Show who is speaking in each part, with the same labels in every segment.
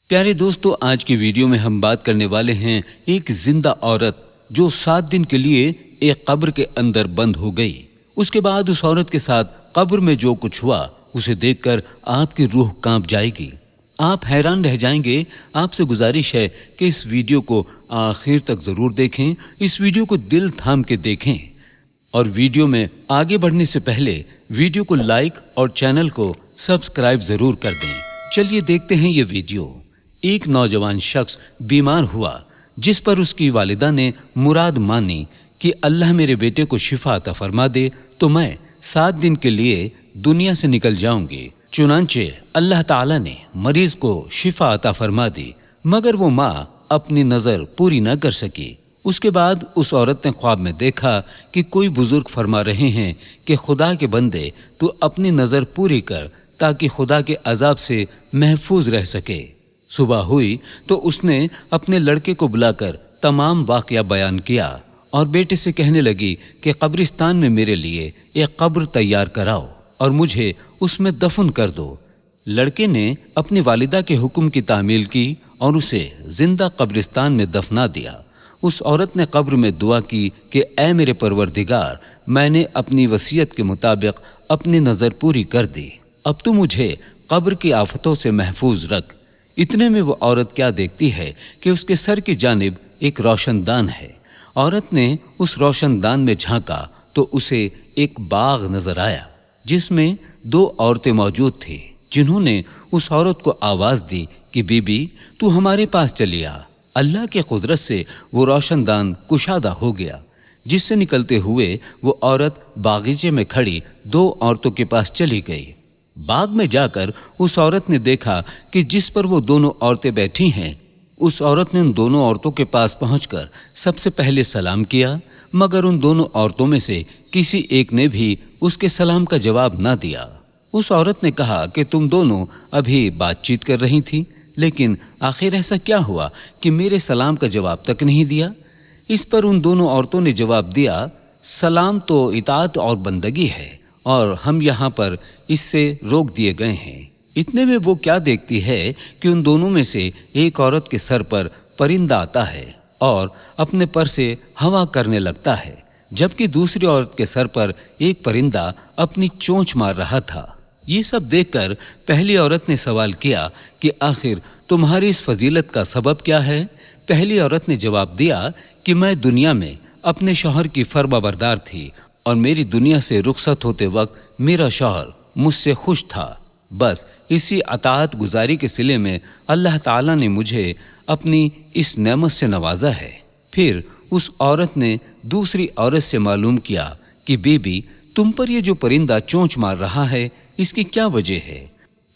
Speaker 1: پیارے دوستو، آج کی ویڈیو میں ہم بات کرنے والے ہیں ایک زندہ عورت جو 7 دن کے لیے ایک قبر کے اندر بند ہو گئی۔ اس کے بعد اس عورت کے ساتھ قبر میں جو کچھ ہوا اسے دیکھ کر آپ کی روح کانپ جائے گی، آپ حیران رہ جائیں گے۔ آپ سے گزارش ہے کہ اس ویڈیو کو آخر تک ضرور دیکھیں، اس ویڈیو کو دل تھام کے دیکھیں، اور ویڈیو میں آگے بڑھنے سے پہلے ویڈیو کو لائک اور چینل کو سبسکرائب ضرور کر دیں۔ چلیے دیکھتے ہیں یہ ویڈیو۔ ایک نوجوان شخص بیمار ہوا جس پر اس کی والدہ نے مراد مانی کہ اللہ میرے بیٹے کو شفا عطا فرما دے تو میں 7 دن کے لیے دنیا سے نکل جاؤں گی۔ چنانچہ اللہ تعالیٰ نے مریض کو شفا عطا فرما دی، مگر وہ ماں اپنی نظر پوری نہ کر سکی۔ اس کے بعد اس عورت نے خواب میں دیکھا کہ کوئی بزرگ فرما رہے ہیں کہ خدا کے بندے تو اپنی نظر پوری کر تاکہ خدا کے عذاب سے محفوظ رہ سکے۔ صبح ہوئی تو اس نے اپنے لڑکے کو بلا کر تمام واقعہ بیان کیا اور بیٹے سے کہنے لگی کہ قبرستان میں میرے لیے ایک قبر تیار کراؤ اور مجھے اس میں دفن کر دو۔ لڑکے نے اپنی والدہ کے حکم کی تعمیل کی اور اسے زندہ قبرستان میں دفنا دیا۔ اس عورت نے قبر میں دعا کی کہ اے میرے پروردگار، میں نے اپنی وصیت کے مطابق اپنی نظر پوری کر دی، اب تو مجھے قبر کی آفتوں سے محفوظ رکھ۔ اتنے میں وہ عورت کیا دیکھتی ہے کہ اس کے سر کی جانب ایک روشن دان ہے۔ عورت نے اس روشن دان میں جھانکا تو اسے ایک باغ نظر آیا جس میں 2 عورتیں موجود تھیں، جنہوں نے اس عورت کو آواز دی کہ بی بی تو ہمارے پاس چلی آ۔ اللہ کے قدرت سے وہ روشن دان کشادہ ہو گیا، جس سے نکلتے ہوئے وہ عورت باغیچے میں کھڑی 2 عورتوں کے پاس چلی گئی۔ باغ میں جا کر اس عورت نے دیکھا کہ جس پر وہ دونوں عورتیں بیٹھی ہیں، اس عورت نے ان دونوں عورتوں کے پاس پہنچ کر سب سے پہلے سلام کیا، مگر ان دونوں عورتوں میں سے کسی ایک نے بھی اس کے سلام کا جواب نہ دیا۔ اس عورت نے کہا کہ تم دونوں ابھی بات چیت کر رہی تھی، لیکن آخر ایسا کیا ہوا کہ میرے سلام کا جواب تک نہیں دیا؟ اس پر ان دونوں عورتوں نے جواب دیا، سلام تو اطاعت اور بندگی ہے اور ہم یہاں پر اس سے روک دیے گئے ہیں۔ اتنے میں وہ کیا دیکھتی ہے کہ ان دونوں میں سے ایک عورت کے سر پر پرندہ آتا ہے اور اپنے پر سے ہوا کرنے لگتا ہے، جبکہ دوسری عورت کے سر پر ایک پرندہ اپنی چونچ مار رہا تھا۔ یہ سب دیکھ کر پہلی عورت نے سوال کیا کہ آخر تمہاری اس فضیلت کا سبب کیا ہے؟ پہلی عورت نے جواب دیا کہ میں دنیا میں اپنے شوہر کی فرما بردار تھی اور میری دنیا سے رخصت ہوتے وقت میرا شوہر مجھ سے خوش تھا، بس اسی اطاعت گزاری کے صلے میں اللہ تعالیٰ نے مجھے اپنی اس نعمت سے نوازا ہے۔ پھر اس عورت نے دوسری عورت سے معلوم کیا کہ بی بی تم پر یہ جو پرندہ چونچ مار رہا ہے اس کی کیا وجہ ہے؟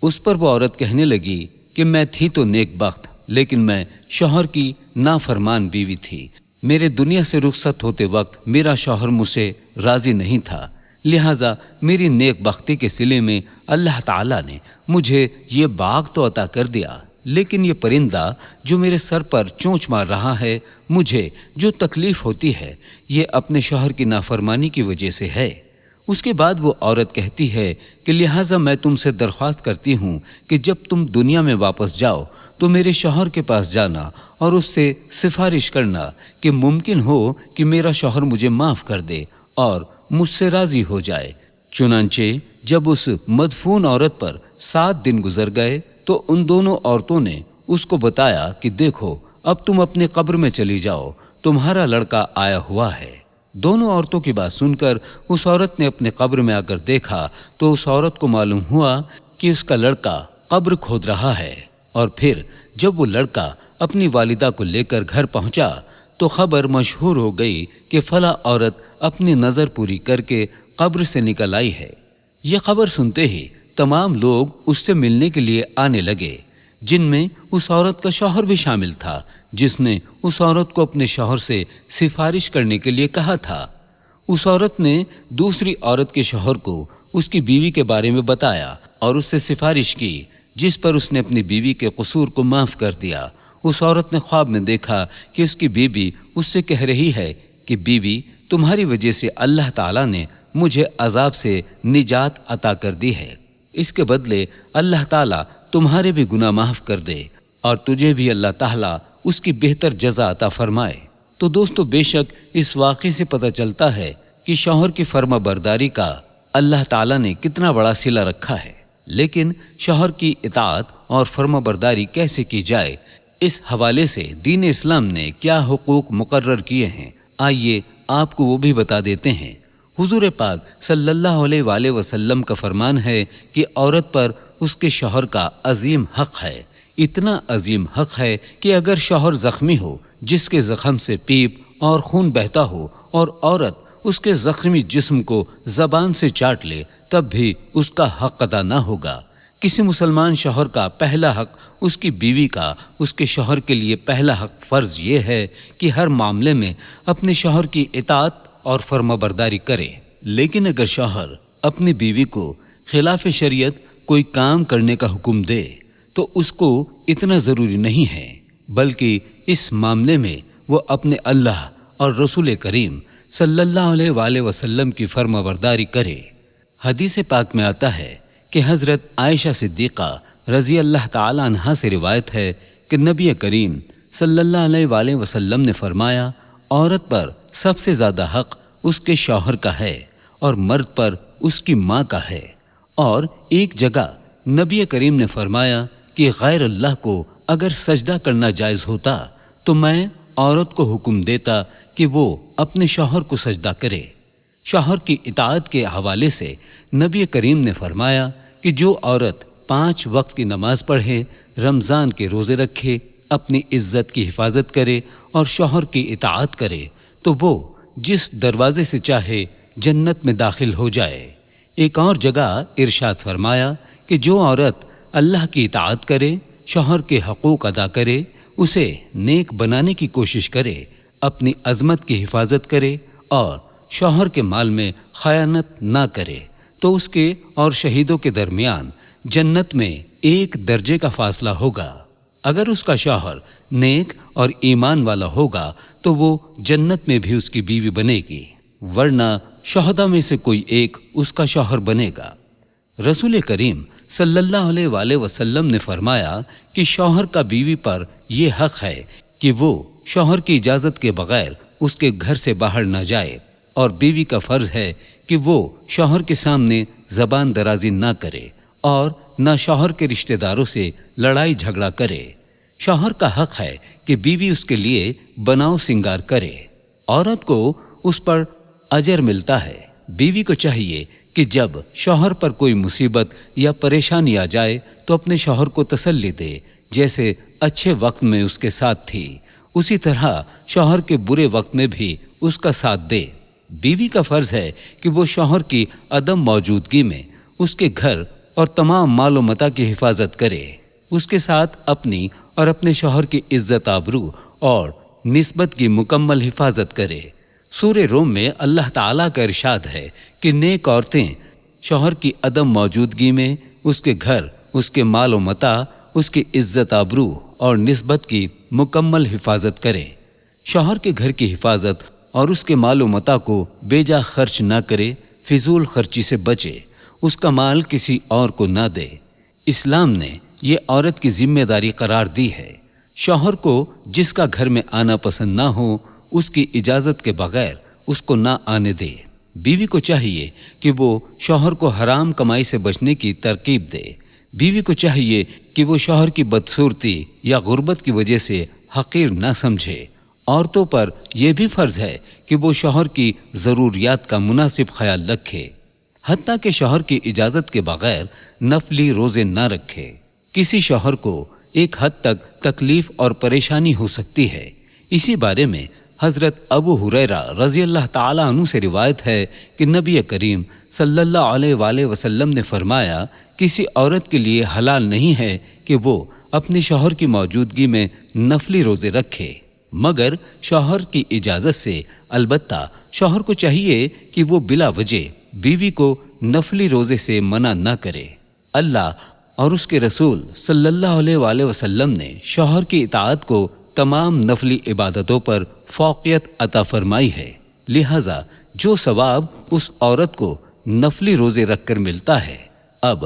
Speaker 1: اس پر وہ عورت کہنے لگی کہ میں تھی تو نیک بخت، لیکن میں شوہر کی نافرمان بیوی تھی۔ میرے دنیا سے رخصت ہوتے وقت میرا شوہر مجھ سے راضی نہیں تھا، لہٰذا میری نیک بختی کے صلے میں اللہ تعالیٰ نے مجھے یہ باغ تو عطا کر دیا، لیکن یہ پرندہ جو میرے سر پر چونچ مار رہا ہے، مجھے جو تکلیف ہوتی ہے یہ اپنے شوہر کی نافرمانی کی وجہ سے ہے۔ اس کے بعد وہ عورت کہتی ہے کہ لہٰذا میں تم سے درخواست کرتی ہوں کہ جب تم دنیا میں واپس جاؤ تو میرے شوہر کے پاس جانا اور اس سے سفارش کرنا کہ ممکن ہو کہ میرا شوہر مجھے معاف کر دے اور مجھ سے راضی ہو جائے۔ چنانچہ جب اس مدفون عورت پر 7 دن گزر گئے تو ان دونوں عورتوں نے اس کو بتایا کہ دیکھو اب تم اپنے قبر میں چلی جاؤ، تمہارا لڑکا آیا ہوا ہے۔ دونوں عورتوں کی بات سن کر اس عورت نے اپنے قبر میں آ کر دیکھا تو اس عورت کو معلوم ہوا کہ اس کا لڑکا قبر کھود رہا ہے، اور پھر جب وہ لڑکا اپنی والدہ کو لے کر گھر پہنچا تو خبر مشہور ہو گئی کہ فلاں عورت اپنی نظر پوری کر کے قبر سے نکل آئی ہے۔ یہ خبر سنتے ہی تمام لوگ اس سے ملنے کے لیے آنے لگے، جن میں اس عورت کا شوہر بھی شامل تھا، جس نے اس عورت کو اپنے شوہر سے سفارش کرنے کے لیے کہا تھا۔ اس عورت نے دوسری عورت کے شوہر کو اس کی بیوی کے بارے میں بتایا اور اس سے سفارش کی، جس پر اس نے اپنی بیوی کے قصور کو معاف کر دیا۔ اس عورت نے خواب میں دیکھا کہ اس کی بیوی اس سے کہہ رہی ہے کہ بیوی تمہاری وجہ سے اللہ تعالیٰ نے مجھے عذاب سے نجات عطا کر دی ہے، اس کے بدلے اللہ تعالیٰ تمہارے بھی گناہ معاف کر دے اور تجھے بھی اللہ تعالیٰ اس کی بہتر جزا عطا فرمائے۔ تو دوستو، بے شک اس واقعے سے پتہ چلتا ہے کہ شوہر کی فرما برداری کا اللہ تعالیٰ نے کتنا بڑا صلہ رکھا ہے۔ لیکن شوہر کی اطاعت اور فرما برداری کیسے کی جائے، اس حوالے سے دین اسلام نے کیا حقوق مقرر کیے ہیں، آئیے آپ کو وہ بھی بتا دیتے ہیں۔ حضور پاک صلی اللہ علیہ وآلہ وسلم کا فرمان ہے کہ عورت پر اس کے شوہر کا عظیم حق ہے، اتنا عظیم حق ہے کہ اگر شوہر زخمی ہو، جس کے زخم سے پیپ اور خون بہتا ہو، اور عورت اس کے زخمی جسم کو زبان سے چاٹ لے، تب بھی اس کا حق ادا نہ ہوگا۔ کسی مسلمان شوہر کا پہلا حق اس کی بیوی کا، اس کے شوہر کے لیے پہلا حق فرض یہ ہے کہ ہر معاملے میں اپنے شوہر کی اطاعت اور فرما برداری کرے۔ لیکن اگر شوہر اپنی بیوی کو خلاف شریعت کوئی کام کرنے کا حکم دے تو اس کو اتنا ضروری نہیں ہے، بلکہ اس معاملے میں وہ اپنے اللہ اور رسول کریم صلی اللہ علیہ وآلہ وسلم کی فرما برداری کرے۔ حدیث پاک میں آتا ہے کہ حضرت عائشہ صدیقہ رضی اللہ تعالی عنہا سے روایت ہے کہ نبی کریم صلی اللہ علیہ وآلہ وسلم نے فرمایا، عورت پر سب سے زیادہ حق اس کے شوہر کا ہے اور مرد پر اس کی ماں کا ہے۔ اور ایک جگہ نبی کریم نے فرمایا کہ غیر اللہ کو اگر سجدہ کرنا جائز ہوتا تو میں عورت کو حکم دیتا کہ وہ اپنے شوہر کو سجدہ کرے۔ شوہر کی اطاعت کے حوالے سے نبی کریم نے فرمایا کہ جو عورت 5 وقت کی نماز پڑھے، رمضان کے روزے رکھے، اپنی عزت کی حفاظت کرے اور شوہر کی اطاعت کرے تو وہ جس دروازے سے چاہے جنت میں داخل ہو جائے۔ ایک اور جگہ ارشاد فرمایا کہ جو عورت اللہ کی اطاعت کرے، شوہر کے حقوق ادا کرے، اسے نیک بنانے کی کوشش کرے، اپنی عظمت کی حفاظت کرے اور شوہر کے مال میں خیانت نہ کرے، تو اس کے اور شہیدوں کے درمیان جنت میں 1 درجے کا فاصلہ ہوگا۔ اگر اس کا شوہر نیک اور ایمان والا ہوگا تو وہ جنت میں بھی اس کی بیوی بنے گی، ورنہ شہداء میں سے کوئی ایک اس کا شوہر بنے گا۔ رسول کریم صلی اللہ علیہ وآلہ وسلم نے فرمایا کہ شوہر کا بیوی پر یہ حق ہے کہ وہ شوہر کی اجازت کے بغیر اس کے گھر سے باہر نہ جائے، اور بیوی کا فرض ہے کہ وہ شوہر کے سامنے زبان درازی نہ کرے اور نہ شوہر کے رشتہ داروں سے لڑائی جھگڑا کرے۔ شوہر کا حق ہے کہ بیوی اس کے لیے بناؤ سنگار کرے، عورت کو اس پر اجر ملتا ہے۔ بیوی کو چاہیے کہ جب شوہر پر کوئی مصیبت یا پریشانی آ جائے تو اپنے شوہر کو تسلی دے، جیسے اچھے وقت میں اس کے ساتھ تھی، اسی طرح شوہر کے برے وقت میں بھی اس کا ساتھ دے۔ بیوی کا فرض ہے کہ وہ شوہر کی عدم موجودگی میں اس کے گھر اور تمام مال و متاع کی حفاظت کرے، اس کے ساتھ اپنی اور اپنے شوہر کی عزت آبرو اور نسبت کی مکمل حفاظت کرے۔ سورہ روم میں اللہ تعالیٰ کا ارشاد ہے کہ نیک عورتیں شوہر کی عدم موجودگی میں اس کے گھر، اس کے مال و متاع، اس کی عزت آبرو اور نسبت کی مکمل حفاظت کریں۔ شوہر کے گھر کی حفاظت اور اس کے مال و متاع کو بے جا خرچ نہ کرے، فضول خرچی سے بچے، اس کا مال کسی اور کو نہ دے۔ اسلام نے یہ عورت کی ذمہ داری قرار دی ہے۔ شوہر کو جس کا گھر میں آنا پسند نہ ہو، اس کی اجازت کے بغیر اس کو نہ آنے دے۔ بیوی کو چاہیے کہ وہ شوہر کو حرام کمائی سے بچنے کی ترغیب دے۔ بیوی کو چاہیے کہ وہ شوہر کی بدصورتی یا غربت کی وجہ سے حقیر نہ سمجھے۔ عورتوں پر یہ بھی فرض ہے کہ وہ شوہر کی ضروریات کا مناسب خیال رکھے، حتیٰ کہ شوہر کی اجازت کے بغیر نفلی روزے نہ رکھے۔ کسی شوہر کو ایک حد تک تکلیف اور پریشانی ہو سکتی ہے۔ اسی بارے میں حضرت ابو ہریرہ رضی اللہ تعالیٰ عنہ سے روایت ہے کہ نبی کریم صلی اللہ علیہ وآلہ وسلم نے فرمایا، کسی عورت کے لیے حلال نہیں ہے کہ وہ اپنے شوہر کی موجودگی میں نفلی روزے رکھے مگر شوہر کی اجازت سے۔ البتہ شوہر کو چاہیے کہ وہ بلا وجہ بیوی کو نفلی روزے سے منع نہ کرے۔ اللہ اور اس کے رسول صلی اللہ علیہ وآلہ وسلم نے شوہر کی اطاعت کو تمام نفلی عبادتوں پر فوقیت عطا فرمائی ہے، لہذا جو ثواب اس عورت کو نفلی روزے رکھ کر ملتا ہے، اب